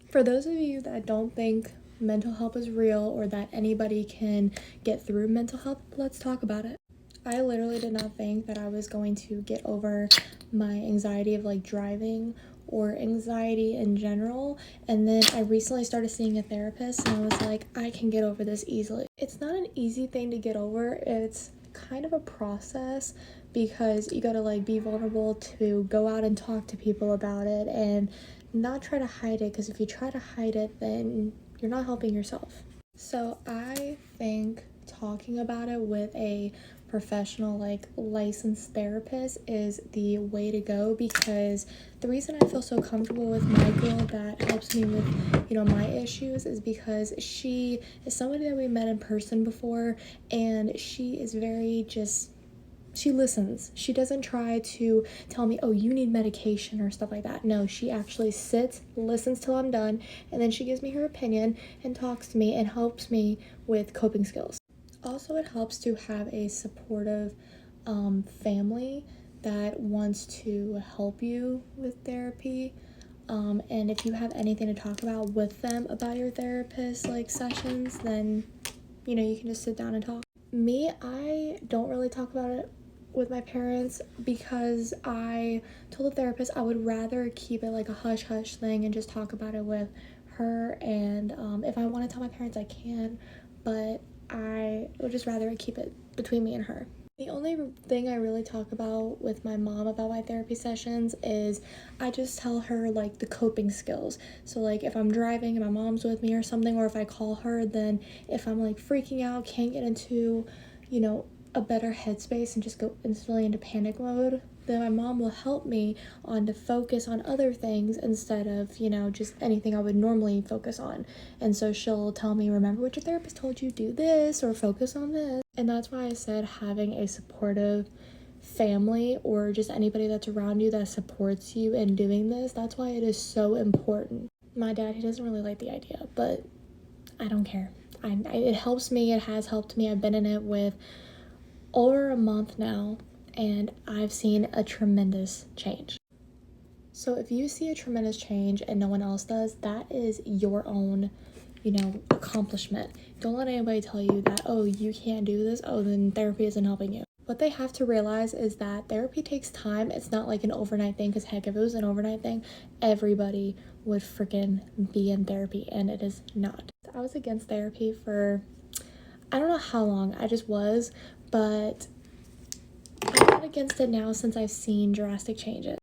For those of you that don't think mental health is real or that anybody can get through mental health, let's talk about it. I literally did not think that I was going to get over my anxiety of like driving or anxiety in general, and then I recently started seeing a therapist and I was like, I can get over this easily. It's not an easy thing to get over. It's kind of a process because you gotta like be vulnerable to go out and talk to people about it and not try to hide it, because if you try to hide it, then you're not helping yourself. So I think talking about it with a professional, like licensed therapist, is the way to go, because the reason I feel so comfortable with my girl that helps me with, my issues is because she is somebody that we met in person before, and she is very just, she listens. She doesn't try to tell me, oh, you need medication or stuff like that. No, she actually sits, listens till I'm done, and then she gives me her opinion and talks to me and helps me with coping skills. Also, it helps to have a supportive family that wants to help you with therapy. And if you have anything to talk about with them about your therapist like sessions, then you can just sit down and talk. Me, I don't really talk about it with my parents because I told the therapist I would rather keep it like a hush hush thing and just talk about it with her, and if I want to tell my parents I can, but I would just rather keep it between me and her. The only thing I really talk about with my mom about my therapy sessions is I just tell her like the coping skills. So like if I'm driving and my mom's with me or something, or if I call her, then if I'm like freaking out, can't get into, a better headspace and just go instantly into panic mode, then my mom will help me on to focus on other things instead of, just anything I would normally focus on. And so she'll tell me, remember what your therapist told you, do this or focus on this. And that's why I said having a supportive family or just anybody that's around you that supports you in doing this, that's why it is so important. My dad, he doesn't really like the idea, but I don't care. It helps me. It has helped me. I've been in it with over a month now, and I've seen a tremendous change. So if you see a tremendous change and no one else does, that is your own, accomplishment. Don't let anybody tell you that, oh, you can't do this, oh, then therapy isn't helping you. What they have to realize is that therapy takes time. It's not like an overnight thing, because heck, if it was an overnight thing, everybody would freaking be in therapy, and it is not. I was against therapy for, I don't know how long, I just was, but I'm not against it now since I've seen drastic changes.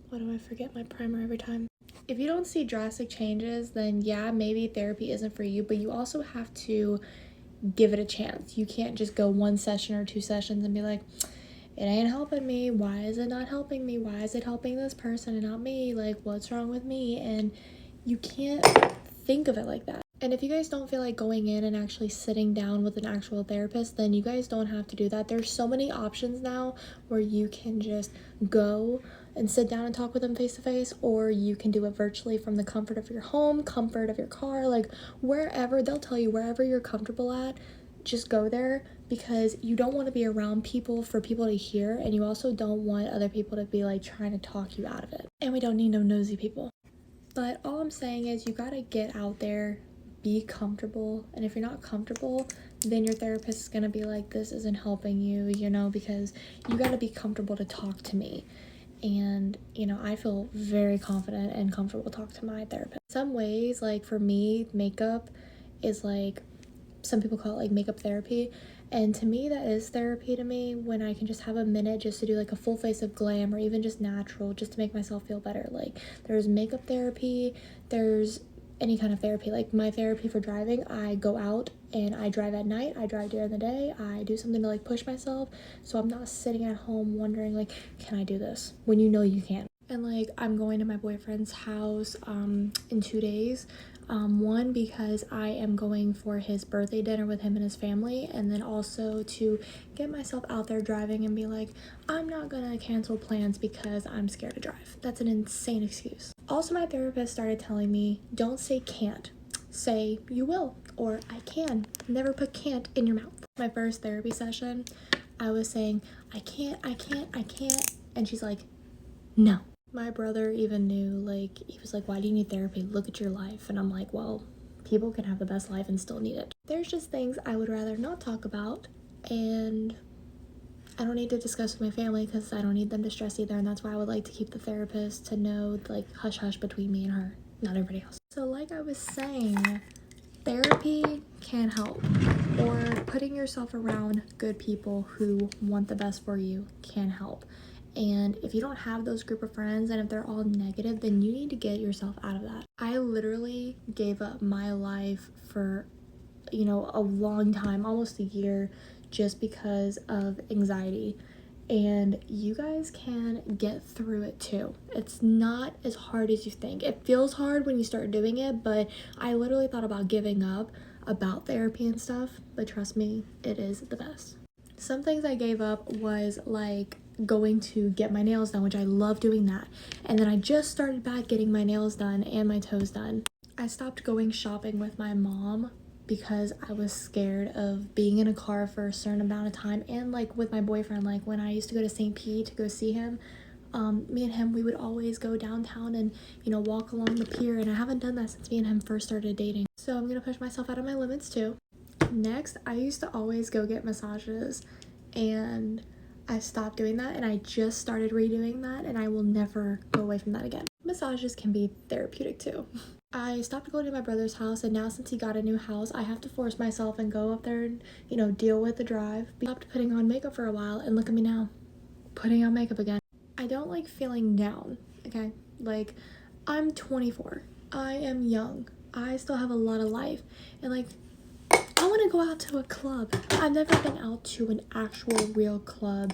Why do I forget my primer every time? If you don't see drastic changes, then yeah, maybe therapy isn't for you, but you also have to give it a chance. You can't just go one session or two sessions and be like, it ain't helping me. Why is it not helping me? Why is it helping this person and not me? Like, what's wrong with me? And you can't think of it like that. And if you guys don't feel like going in and actually sitting down with an actual therapist, then you guys don't have to do that. There's so many options now where you can just go and sit down and talk with them face to face, or you can do it virtually from the comfort of your home, comfort of your car, like wherever. They'll tell you wherever you're comfortable at, just go there, because you don't want to be around people for people to hear, and you also don't want other people to be like trying to talk you out of it. And we don't need no nosy people. But all I'm saying is you gotta get out there, be comfortable, and if you're not comfortable, then your therapist is gonna be like, this isn't helping you, because you gotta be comfortable to talk to me. And I feel very confident and comfortable to talk to my therapist. Some ways, like for me, makeup is like, some people call it like makeup therapy, and to me that is therapy to me, when I can just have a minute just to do like a full face of glam or even just natural, just to make myself feel better. Like there's makeup therapy, there's any kind of therapy. Like my therapy for driving, I go out and I drive at night, I drive during the day, I do something to like push myself, so I'm not sitting at home wondering like, can I do this, when you can. And like I'm going to my boyfriend's house in 2 days. One, because I am going for his birthday dinner with him and his family, and then also to get myself out there driving and be like, I'm not gonna cancel plans because I'm scared to drive. That's an insane excuse. Also, my therapist started telling me, don't say can't, say you will, or I can. Never put can't in your mouth. My first therapy session, I was saying I can't, and she's like, no. My brother even knew, like, he was like, why do you need therapy? Look at your life. And I'm like, well, people can have the best life and still need it. There's just things I would rather not talk about, and I don't need to discuss with my family because I don't need them to stress either, and that's why I would like to keep the therapist to know, like, hush hush between me and her, not everybody else. So like I was saying, therapy can help, or putting yourself around good people who want the best for you can help. And if you don't have those group of friends, and if they're all negative, then you need to get yourself out of that. I literally gave up my life for, you know, a long time, almost a year, just because of anxiety. And you guys can get through it too. It's not as hard as you think. It feels hard when you start doing it, but I literally thought about giving up about therapy and stuff, but trust me, it is the best. Some things I gave up was like going to get my nails done, which I love doing that. And then I just started back getting my nails done and my toes done. I stopped going shopping with my mom because I was scared of being in a car for a certain amount of time, and like with my boyfriend, like when I used to go to St. Pete to go see him, me and him, we would always go downtown and, you know, walk along the pier, and I haven't done that since me and him first started dating. So I'm gonna push myself out of my limits too. Next, I used to always go get massages, and I stopped doing that, and I just started redoing that, and I will never go away from that again. Massages can be therapeutic too. I stopped going to my brother's house, and now since he got a new house, I have to force myself and go up there and, you know, deal with the drive. I stopped putting on makeup for a while, and look at me now, putting on makeup again. I don't like feeling down, okay? Like, I'm 24. I am young. I still have a lot of life, and like, I want to go out to a club. I've never been out to an actual real club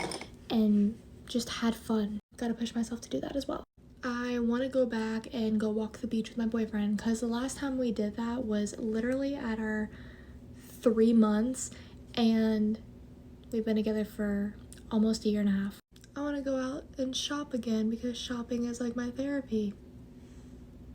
and just had fun. Gotta push myself to do that as well. I want to go back and go walk the beach with my boyfriend, because the last time we did that was literally at our 3 months, and we've been together for almost a year and a half. I want to go out and shop again because shopping is like my therapy.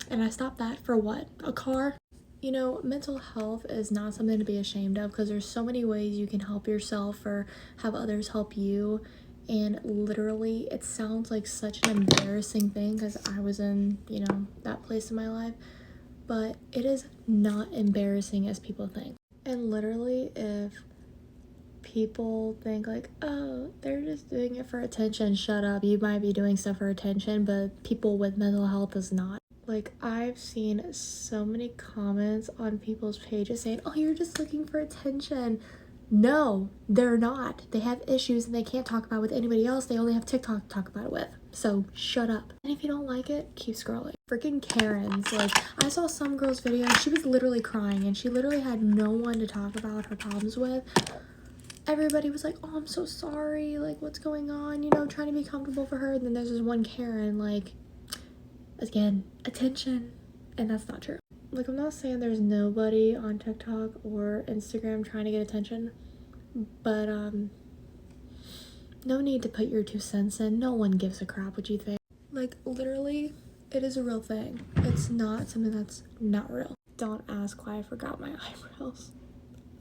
And I stopped that for what? A car? You know, mental health is not something to be ashamed of, because there's so many ways you can help yourself or have others help you. And literally, it sounds like such an embarrassing thing because I was in, you know, that place in my life, but it is not embarrassing as people think. And literally, if people think like, oh, they're just doing it for attention, shut up. You might be doing stuff for attention, but people with mental health is not. Like, I've seen so many comments on people's pages saying, oh, you're just looking for attention. No, they're not. They have issues and they can't talk about it with anybody else. They only have TikTok to talk about it with. So shut up. And if you don't like it, keep scrolling. Freaking Karens. Like, I saw some girl's video. She was literally crying, and she literally had no one to talk about her problems with. Everybody was like, oh, I'm so sorry. Like, what's going on? You know, trying to be comfortable for her. And then there's this one Karen, like, again, attention. And that's not true. Like, I'm not saying there's nobody on TikTok or Instagram trying to get attention, but no need to put your 2 cents in. No one gives a crap what you think. Like, literally, it is a real thing. It's not something that's not real. Don't ask why I forgot my eyebrows.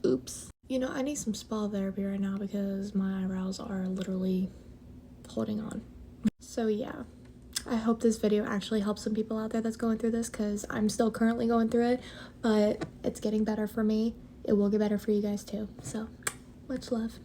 Oops. You know, I need some spa therapy right now because my eyebrows are literally holding on. So yeah, I hope this video actually helps some people out there that's going through this, because I'm still currently going through it, but it's getting better for me. It will get better for you guys too. So much love.